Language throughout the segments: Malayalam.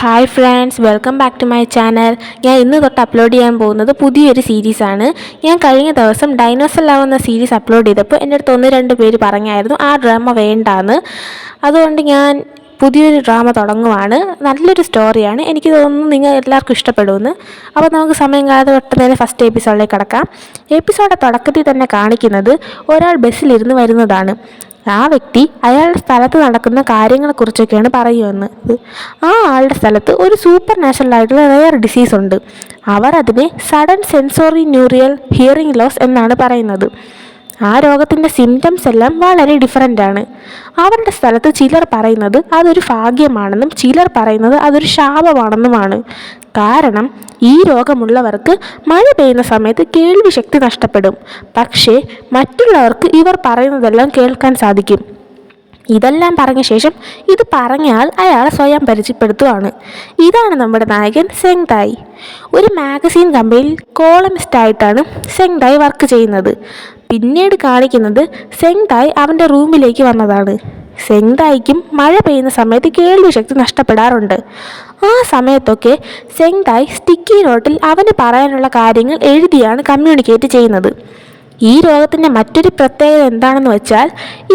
Hi friends, welcome back to my channel. ഞാൻ ഇന്ന് തൊട്ട് അപ്ലോഡ് ചെയ്യാൻ പോകുന്നത് പുതിയൊരു സീരീസാണ്. ഞാൻ കഴിഞ്ഞ ദിവസം ഡൈനോസർ ലവ് എന്ന സീരീസ് അപ്ലോഡ് ചെയ്തപ്പോൾ എൻ്റെ അടുത്ത് 1-2 പേര് പറഞ്ഞായിരുന്നു ആ ഡ്രാമ വേണ്ടാന്ന്. അതുകൊണ്ട് ഞാൻ പുതിയൊരു ഡ്രാമ തുടങ്ങുവാണ്. നല്ലൊരു സ്റ്റോറിയാണ്, എനിക്ക് തോന്നുന്നു നിങ്ങൾ എല്ലാവർക്കും ഇഷ്ടപ്പെടുമെന്ന്. അപ്പോൾ നമുക്ക് സമയം കാലത്ത് പെട്ടെന്ന് ഫസ്റ്റ് എപ്പിസോഡിലേക്ക് കടക്കാം. എപ്പിസോഡിൻ്റെ തുടക്കത്തിൽ തന്നെ കാണിക്കുന്നത് ഒരാൾ ബസ്സിലിരുന്ന് വരുന്നതാണ്. ആ വ്യക്തി അയാളുടെ സ്ഥലത്ത് നടക്കുന്ന കാര്യങ്ങളെക്കുറിച്ചൊക്കെയാണ് പറയുന്നത്. ആ ആളുടെ സ്ഥലത്ത് ഒരു സൂപ്പർ നാച്ചുറൽ ആയിട്ടുള്ള റെയർ ഡിസീസ് ഉണ്ട്. അവർ അതിനെ സഡൻ സെൻസോറി ന്യൂറിയൽ ഹിയറിംഗ് ലോസ് എന്നാണ് പറയുന്നത്. ആ രോഗത്തിൻ്റെ സിംറ്റംസ് എല്ലാം വളരെ ഡിഫറൻ്റ് ആണ്. അവരുടെ സ്ഥലത്ത് ചിലർ പറയുന്നത് അതൊരു ഭാഗ്യമാണെന്നും ചിലർ പറയുന്നത് അതൊരു ശാപമാണെന്നുമാണ്. കാരണം ഈ രോഗമുള്ളവർക്ക് മഴ പെയ്യുന്ന സമയത്ത് കേൾവി ശക്തി നഷ്ടപ്പെടും. പക്ഷേ മറ്റുള്ളവർക്ക് ഇവർ പറയുന്നതെല്ലാം കേൾക്കാൻ സാധിക്കും. ഇതെല്ലാം പറഞ്ഞ ശേഷം ഇത് പറഞ്ഞാൽ അയാളെ സ്വയം പരിചയപ്പെടുത്തുകയാണ്. ഇതാണ് നമ്മുടെ നായകൻ സെങ്തായ്. ഒരു മാഗസീൻ കമ്പനിയിൽ കോളമിസ്റ്റായിട്ടാണ് സെങ്തായ് വർക്ക് ചെയ്യുന്നത്. പിന്നീട് കാണിക്കുന്നത് സെങ്തായ് അവൻ്റെ റൂമിലേക്ക് വന്നതാണ്. സെങ്തായ്ക്കും മഴ പെയ്യുന്ന സമയത്ത് കേൾവി ശക്തി നഷ്ടപ്പെടാറുണ്ട്. ആ സമയത്തൊക്കെ സെങ്തായ് സ്റ്റിക്കി നോട്ടിൽ അവന് പറയാനുള്ള കാര്യങ്ങൾ എഴുതിയാണ് കമ്മ്യൂണിക്കേറ്റ് ചെയ്യുന്നത്. ഈ രോഗത്തിൻ്റെ മറ്റൊരു പ്രത്യേകത എന്താണെന്ന് വെച്ചാൽ,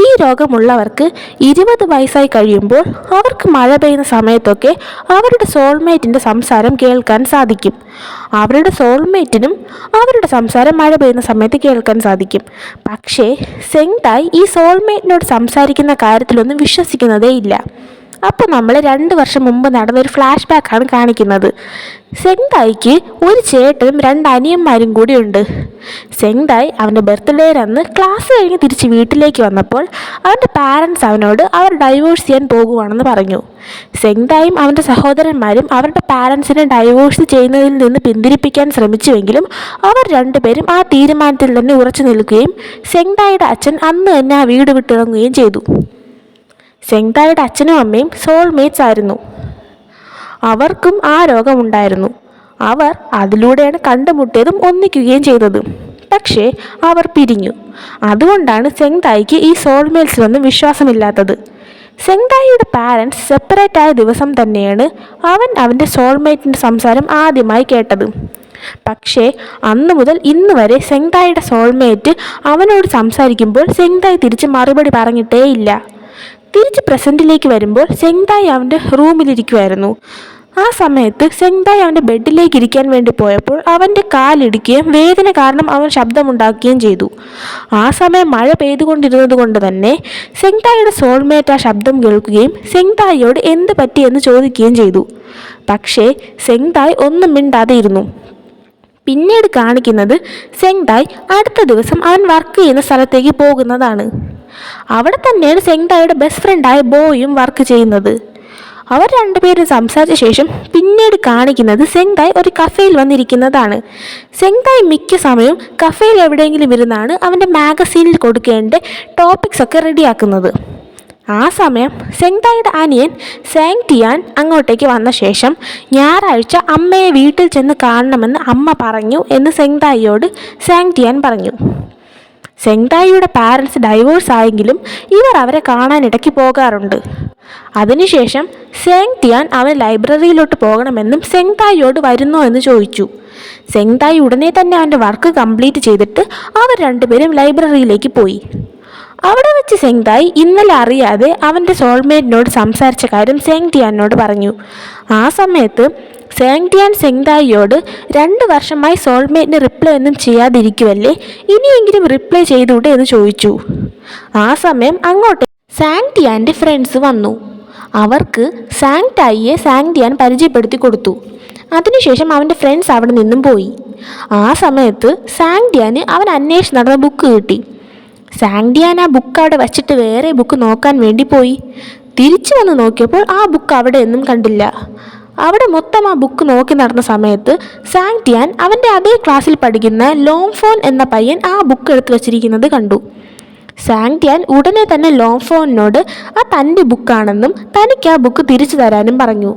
ഈ രോഗമുള്ളവർക്ക് 20 വയസ്സായി കഴിയുമ്പോൾ അവർക്ക് മഴ പെയ്യുന്ന സമയത്തൊക്കെ അവരുടെ സോൾമേറ്റിൻ്റെ സംസാരം കേൾക്കാൻ സാധിക്കും. അവരുടെ സോൾമേറ്റിനും അവരുടെ സംസാരം മഴ പെയ്യുന്ന സമയത്ത് കേൾക്കാൻ സാധിക്കും. പക്ഷേ സെങ്തായ് ഈ സോൾമേറ്റിനോട് സംസാരിക്കുന്ന കാര്യത്തിലൊന്നും വിശ്വസിക്കുന്നതേ ഇല്ല. അപ്പോൾ നമ്മൾ 2 വർഷം മുമ്പ് നടന്നൊരു ഫ്ലാഷ് ബാക്കാണ് കാണിക്കുന്നത്. സെങ്തായ്ക്ക് ഒരു ചേട്ടനും 2 അനിയന്മാരും കൂടിയുണ്ട്. സെങ്തായ് അവൻ്റെ ബർത്ത്ഡേ അന്ന് ക്ലാസ് കഴിഞ്ഞ് തിരിച്ച് വീട്ടിലേക്ക് വന്നപ്പോൾ അവൻ്റെ പാരൻസ് അവനോട് അവർ ഡൈവോഴ്സ് ചെയ്യാൻ പോകുവാണെന്ന് പറഞ്ഞു. സെങ്തായും അവൻ്റെ സഹോദരന്മാരും അവരുടെ പാരൻസിനെ ഡൈവോഴ്സ് ചെയ്യുന്നതിൽ നിന്ന് പിന്തിരിപ്പിക്കാൻ ശ്രമിച്ചുവെങ്കിലും അവർ 2 പേരും ആ തീരുമാനത്തിൽ തന്നെ ഉറച്ചു നിൽക്കുകയും സെങ്തായുടെ അച്ഛൻ അന്ന് തന്നെ ആ വീട് വിട്ടിറങ്ങുകയും ചെയ്തു. സെങ്തായുടെ അച്ഛനും അമ്മയും സോൾമേറ്റ്സ് ആയിരുന്നു. അവർക്കും ആ രോഗമുണ്ടായിരുന്നു. അവർ അതിലൂടെയാണ് കണ്ടുമുട്ടിയതും ഒന്നിക്കുകയും ചെയ്തത്. പക്ഷേ അവർ പിരിഞ്ഞു. അതുകൊണ്ടാണ് സെങ്തായ്ക്ക് ഈ സോൾമേറ്റ്സിലൊന്നും വിശ്വാസമില്ലാത്തത്. സെങ്തായിയുടെ പാരൻസ് സെപ്പറേറ്റ് ആയ ദിവസം തന്നെയാണ് അവൻ അവൻ്റെ സോൾമേറ്റിൻ്റെ സംസാരം ആദ്യമായി കേട്ടത്. പക്ഷേ അന്ന് മുതൽ ഇന്ന് വരെ സെങ്തായിയുടെ സോൾമേറ്റ് അവനോട് സംസാരിക്കുമ്പോൾ സെങ്തായ് തിരിച്ച് മറുപടി പറഞ്ഞിട്ടേ ഇല്ല. തിരിച്ച് പ്രസൻറ്റിലേക്ക് വരുമ്പോൾ സെങ്തായ് അവൻ്റെ റൂമിലിരിക്കുമായിരുന്നു. ആ സമയത്ത് സെങ്തായ് അവൻ്റെ ബെഡിലേക്ക് ഇരിക്കാൻ വേണ്ടി പോയപ്പോൾ അവൻ്റെ കാലിടിക്കുകയും വേദന കാരണം അവൻ ശബ്ദമുണ്ടാക്കുകയും ചെയ്തു. ആ സമയം മഴ പെയ്തുകൊണ്ടിരുന്നത് കൊണ്ട് തന്നെ സെങ്തായിയുടെ സോൾമേറ്റ് ആ ശബ്ദം കേൾക്കുകയും സെങ്തായിയോട് എന്ത് പറ്റിയെന്ന് ചോദിക്കുകയും ചെയ്തു. പക്ഷേ സെങ്തായ് ഒന്നും മിണ്ടാതെ ഇരുന്നു. പിന്നീട് കാണിക്കുന്നത് സെങ്തായ് അടുത്ത ദിവസം അവൻ വർക്ക് ചെയ്യുന്ന സ്ഥലത്തേക്ക് പോകുന്നതാണ്. അവിടെ തന്നെയാണ് സെങ്തായുടെ ബെസ്റ്റ് ഫ്രണ്ടായ ബോയും വർക്ക് ചെയ്യുന്നത്. അവർ 2 പേരും സംസാരിച്ച ശേഷം പിന്നീട് കാണിക്കുന്നത് സെങ്തായ് ഒരു കഫേയിൽ വന്നിരിക്കുന്നതാണ്. സെങ്തായ് മിക്ക സമയവും കഫേയിൽ എവിടെയെങ്കിലും ഇരുന്നാണ് അവൻ്റെ മാഗസീനിൽ കൊടുക്കേണ്ട ടോപ്പിക്സ് ഒക്കെ റെഡിയാക്കുന്നത്. ആ സമയം സെങ്തായുടെ അനിയൻ സാങ്ടിയാൻ അങ്ങോട്ടേക്ക് വന്ന ശേഷം ഞായറാഴ്ച അമ്മയെ വീട്ടിൽ ചെന്ന് കാണണമെന്ന് അമ്മ പറഞ്ഞു എന്ന് സെങ്തായിയോട് സാങ്ടിയാൻ പറഞ്ഞു. സെങ്തായിയുടെ പാരൻസ് ഡൈവോഴ്സ് ആയെങ്കിലും ഇവർ അവരെ കാണാൻ ഇടയ്ക്ക് പോകാറുണ്ട്. അതിനുശേഷം സാങ്ടിയാൻ അവൻ ലൈബ്രറിയിലോട്ട് പോകണമെന്നും സെങ്തായിയോട് വരുന്നോ എന്ന് ചോദിച്ചു. സെങ്തായി ഉടനെ തന്നെ അവൻ്റെ വർക്ക് കംപ്ലീറ്റ് ചെയ്തിട്ട് അവർ 2 പേരും ലൈബ്രറിയിലേക്ക് പോയി. അവിടെ വെച്ച് സെങ്തായ് ഇന്നലെ അറിയാതെ അവൻ്റെ സോൾമേറ്റിനോട് സംസാരിച്ച കാര്യം സാങ്ടിയാനോട് പറഞ്ഞു. ആ സമയത്ത് സാങ്ടിയാൻ സെങ്തായിയോട് 2 വർഷമായി സോൾമേറ്റിന് റിപ്ലൈ ഒന്നും ചെയ്യാതിരിക്കുമല്ലേ, ഇനിയെങ്കിലും റിപ്ലൈ ചെയ്തൂടെ എന്ന് ചോദിച്ചു. ആ സമയം അങ്ങോട്ട് സാങ്ടിയാൻ്റെ ഫ്രണ്ട്സ് വന്നു. അവർക്ക് സാങ്ടിയാൻ പരിചയപ്പെടുത്തി കൊടുത്തു. അതിനുശേഷം അവൻ്റെ ഫ്രണ്ട്സ് അവിടെ നിന്നും പോയി. ആ സമയത്ത് സാങ്ടിയാന് അവൻ അന്വേഷിച്ച് നടന്ന ബുക്ക് കിട്ടി. സാങ്ടിയാൻ ആ ബുക്ക് അവിടെ വച്ചിട്ട് വേറെ ബുക്ക് നോക്കാൻ വേണ്ടി പോയി. തിരിച്ചു വന്ന് നോക്കിയപ്പോൾ ആ ബുക്ക് അവിടെ ഒന്നും കണ്ടില്ല. അവിടെ മൊത്തം ആ ബുക്ക് നോക്കി നടന്ന സമയത്ത് സാങ്ടിയാൻ അവൻ്റെ അതേ ക്ലാസ്സിൽ പഠിക്കുന്ന ലോംഫോൻ എന്ന പയ്യൻ ആ ബുക്ക് എടുത്ത് വച്ചിരിക്കുന്നത് കണ്ടു. സാങ്ടിയാൻ ഉടനെ തന്നെ ലോംഫോണിനോട് ആ തൻ്റെ ബുക്കാണെന്നും തനിക്ക് ആ ബുക്ക് തിരിച്ചു തരാനും പറഞ്ഞു.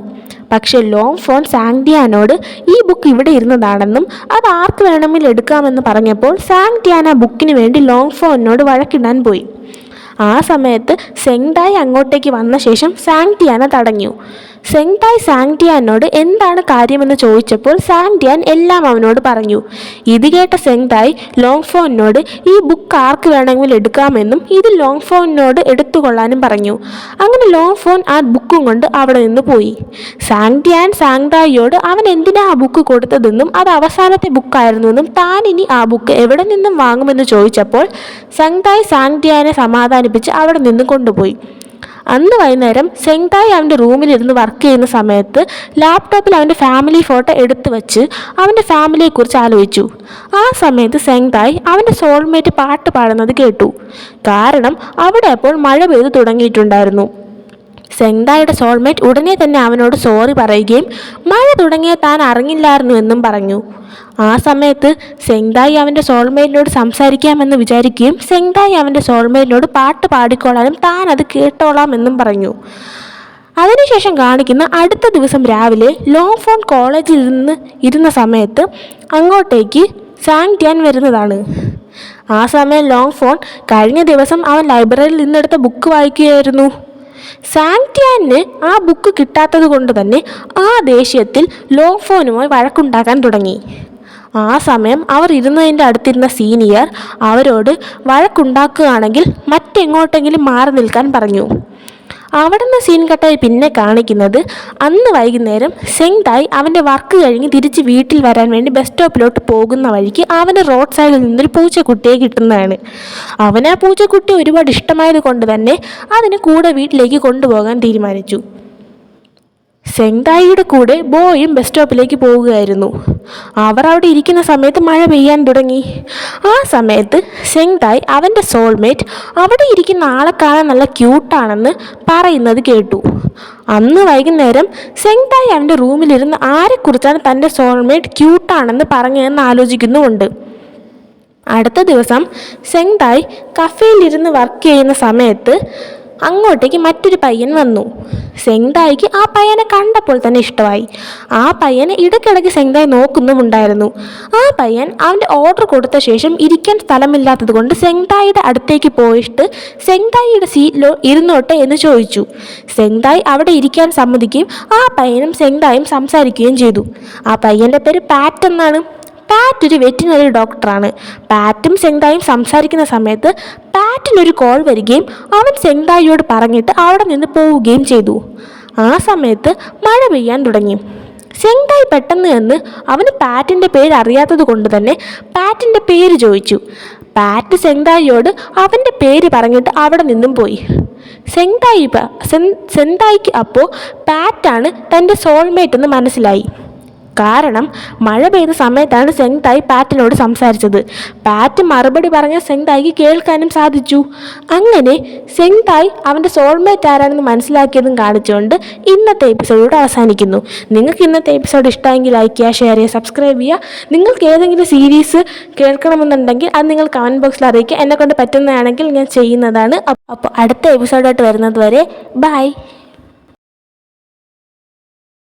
പക്ഷേ ലോംഫോൺ സാങ്ടിയാനോട് ഈ ബുക്ക് ഇവിടെ ഇരുന്നതാണെന്നും അത് ആർക്ക് വേണമെങ്കിലും എടുക്കാമെന്ന് പറഞ്ഞപ്പോൾ സാങ്ടിയാൻ ആ ബുക്കിന് വേണ്ടി ലോംഫോണിനോട് വഴക്കിടാൻ പോയി. ആ സമയത്ത് സെങ്തായ് അങ്ങോട്ടേക്ക് വന്ന ശേഷം സാങ്ടിയാനെ തടഞ്ഞു. സെങ്തായ് സാങ്ഡിയാനോട് എന്താണ് കാര്യമെന്ന് ചോദിച്ചപ്പോൾ സാങ്ഡിയാൻ എല്ലാം അവനോട് പറഞ്ഞു. ഇത് കേട്ട സെങ്തായ് ലോങ്ഫോനോട് ഈ ബുക്ക് ആർക്ക് വേണമെങ്കിലും എടുക്കാമെന്നും ഇത് ലോങ്ഫോനോട് എടുത്തുകൊള്ളാനും പറഞ്ഞു. അങ്ങനെ ലോങ്ഫോൻ ആ ബുക്കും കൊണ്ട് അവിടെ നിന്ന് പോയി. സാങ്ഡിയാൻ സാങ്തായിയോട് അവൻ എന്തിനാ ആ ബുക്ക് കൊടുത്തതെന്നും അത് അവസാനത്തെ ബുക്കായിരുന്നുവെന്നും താൻ ഇനി ആ ബുക്ക് എവിടെ നിന്നും വാങ്ങുമെന്ന് ചോദിച്ചപ്പോൾ സാങ്തായ് സാങ്ഡിയാനെ സമാധാനിപ്പിച്ച് അവിടെ നിന്ന് കൊണ്ടുപോയി. അന്ന് വൈകുന്നേരം സെങ്തായ് അവൻ്റെ റൂമിലിരുന്ന് വർക്ക് ചെയ്യുന്ന സമയത്ത് ലാപ്ടോപ്പിൽ അവൻ്റെ ഫാമിലി ഫോട്ടോ എടുത്തു വച്ച് അവൻ്റെ ഫാമിലിയെക്കുറിച്ച് ആലോചിച്ചു. ആ സമയത്ത് സെങ്തായ് അവൻ്റെ സോൾമേറ്റ് പാട്ട് പാടുന്നത് കേട്ടു. കാരണം അവിടെ അപ്പോൾ മഴ പെയ്തു തുടങ്ങിയിട്ടുണ്ടായിരുന്നു. സെങ്തായുടെ സോൾമേറ്റ് ഉടനെ തന്നെ അവനോട് സോറി പറയുകയും മഴ തുടങ്ങിയ താൻ അറിഞ്ഞില്ലായിരുന്നു എന്നും പറഞ്ഞു. ആ സമയത്ത് സെങ്തായ് അവൻ്റെ സോൾമേറ്റിനോട് സംസാരിക്കാമെന്ന് വിചാരിക്കുകയും സെങ്തായ് അവൻ്റെ സോൾമേറ്റിനോട് പാട്ട് പാടിക്കോളാനും താൻ അത് കേട്ടോളാം എന്നും പറഞ്ഞു. അതിനുശേഷം കാണിക്കുന്ന അടുത്ത ദിവസം രാവിലെ ലോങ്ഫോൺ കോളേജിൽ ഇരുന്ന സമയത്ത് അങ്ങോട്ടേക്ക് സാങ്ഡിയാൻ വരുന്നതാണ്. ആ സമയം ലോങ്ഫോൺ കഴിഞ്ഞ ദിവസം അവൻ ലൈബ്രറിയിൽ നിന്നെടുത്ത ബുക്ക് വായിക്കുകയായിരുന്നു. സാങ്ഡിയാന് ആ ബുക്ക് കിട്ടാത്തത് കൊണ്ട് തന്നെ ആ ദേഷ്യത്തിൽ ലോങ്ഫോനുമായി വഴക്കുണ്ടാക്കാൻ തുടങ്ങി. ആ സമയം അവർ ഇരുന്നതിൻ്റെ അടുത്തിരുന്ന സീനിയർ അവരോട് വഴക്കുണ്ടാക്കുകയാണെങ്കിൽ മറ്റെങ്ങോട്ടെങ്കിലും മാറി നിൽക്കാൻ പറഞ്ഞു. അവിടെ നിന്ന് സീൻ കട്ടായി പിന്നെ കാണിക്കുന്നത് അന്ന് വൈകുന്നേരം സെങ്തായ് അവൻ്റെ വർക്ക് കഴിഞ്ഞ് തിരിച്ച് വീട്ടിൽ വരാൻ വേണ്ടി ബസ് സ്റ്റോപ്പിലോട്ട് പോകുന്ന വഴിക്ക് അവന് റോഡ് സൈഡിൽ നിന്നൊരു പൂച്ചക്കുട്ടിയെ കിട്ടുന്നതാണ്. അവന് ആ പൂച്ചക്കുട്ടി ഒരുപാട് ഇഷ്ടമായത് കൊണ്ട് തന്നെ അതിന് കൂടെ വീട്ടിലേക്ക് കൊണ്ടുപോകാൻ തീരുമാനിച്ചു. സെങ്തായിയുടെ കൂടെ ബോയും ബസ് സ്റ്റോപ്പിലേക്ക് പോവുകയായിരുന്നു. അവർ അവിടെ ഇരിക്കുന്ന സമയത്ത് മഴ പെയ്യാൻ തുടങ്ങി. ആ സമയത്ത് സെങ്തായ് അവൻ്റെ സോൾമേറ്റ് അവിടെ ഇരിക്കുന്ന ആളെ കാണാൻ നല്ല ക്യൂട്ടാണെന്ന് പറയുന്നത് കേട്ടു. അന്ന് വൈകുന്നേരം സെങ്തായ് അവൻ്റെ റൂമിലിരുന്ന് ആരെക്കുറിച്ചാണ് തൻ്റെ സോൾമേറ്റ് ക്യൂട്ടാണെന്ന് പറഞ്ഞതെന്ന് ആലോചിക്കുന്നുമുണ്ട്. അടുത്ത ദിവസം സെങ്തായ് കഫേയിലിരുന്ന് വർക്ക് ചെയ്യുന്ന സമയത്ത് അങ്ങോട്ടേക്ക് മറ്റൊരു പയ്യൻ വന്നു. സെങ്തായിക്ക് ആ പയ്യനെ കണ്ടപ്പോൾ തന്നെ ഇഷ്ടമായി. ആ പയ്യനെ ഇടയ്ക്കിടയ്ക്ക് സെങ്തായ് നോക്കുന്നുമുണ്ടായിരുന്നു. ആ പയ്യൻ അവൻ്റെ ഓർഡർ കൊടുത്ത ശേഷം ഇരിക്കാൻ സ്ഥലമില്ലാത്തത് കൊണ്ട് സെങ്തായിയുടെ അടുത്തേക്ക് പോയിട്ട് സെങ്തായിയുടെ സീറ്റിലോ ഇരുന്നോട്ടെ എന്ന് ചോദിച്ചു. സെങ്തായ് അവിടെ ഇരിക്കാൻ സമ്മതിക്കുകയും ആ പയ്യനും സെങ്തായും സംസാരിക്കുകയും ചെയ്തു. ആ പയ്യൻ്റെ പേര് പാറ്റ് എന്നാണ്. പാറ്റ് ഒരു വെറ്റിനറി ഡോക്ടറാണ്. പാറ്റും സെങ്തായും സംസാരിക്കുന്ന സമയത്ത് പാറ്റിനൊരു കോൾ വരികയും അവൻ സെങ്തായിയോട് പറഞ്ഞിട്ട് അവിടെ നിന്ന് പോവുകയും ചെയ്തു. ആ സമയത്ത് മഴ പെയ്യാൻ തുടങ്ങി. സെങ്തായ് പെട്ടെന്ന് എന്ന് അവന് പാറ്റിൻ്റെ പേര് അറിയാത്തത് കൊണ്ട് തന്നെ പാറ്റിൻ്റെ പേര് ചോദിച്ചു. പാറ്റ് സെങ്തായിയോട് അവൻ്റെ പേര് പറഞ്ഞിട്ട് അവിടെ നിന്നും പോയി. സെങ്തായിക്ക് അപ്പോൾ പാറ്റാണ് തൻ്റെ സോൾമേറ്റ് എന്ന് മനസ്സിലായി. കാരണം മഴ പെയ്ത സമയത്താണ് സെങ്തായ് പാറ്റിനോട് സംസാരിച്ചത്. പാറ്റ് മറുപടി പറഞ്ഞ സെങ്തായിക്ക് കേൾക്കാനും സാധിച്ചു. അങ്ങനെ സെങ്തായ് അവൻ്റെ സോൾമേറ്റ് ആരാണെന്ന് മനസ്സിലാക്കിയതും കാണിച്ചുകൊണ്ട് ഇന്നത്തെ എപ്പിസോഡ് അവസാനിക്കുന്നു. നിങ്ങൾക്ക് ഇന്നത്തെ എപ്പിസോഡ് ഇഷ്ടമെങ്കിൽ ലൈക്ക് ചെയ്യുക, ഷെയർ ചെയ്യുക, സബ്സ്ക്രൈബ് ചെയ്യുക. നിങ്ങൾക്ക് ഏതെങ്കിലും സീരീസ് കേൾക്കണമെന്നുണ്ടെങ്കിൽ അത് നിങ്ങൾ കമൻറ്റ് ബോക്സിൽ അറിയിക്കുക. എന്നെക്കൊണ്ട് പറ്റുന്നതാണെങ്കിൽ ഞാൻ ചെയ്യുന്നതാണ്. അപ്പോൾ അടുത്ത എപ്പിസോഡായിട്ട് വരുന്നത് വരെ ബൈ.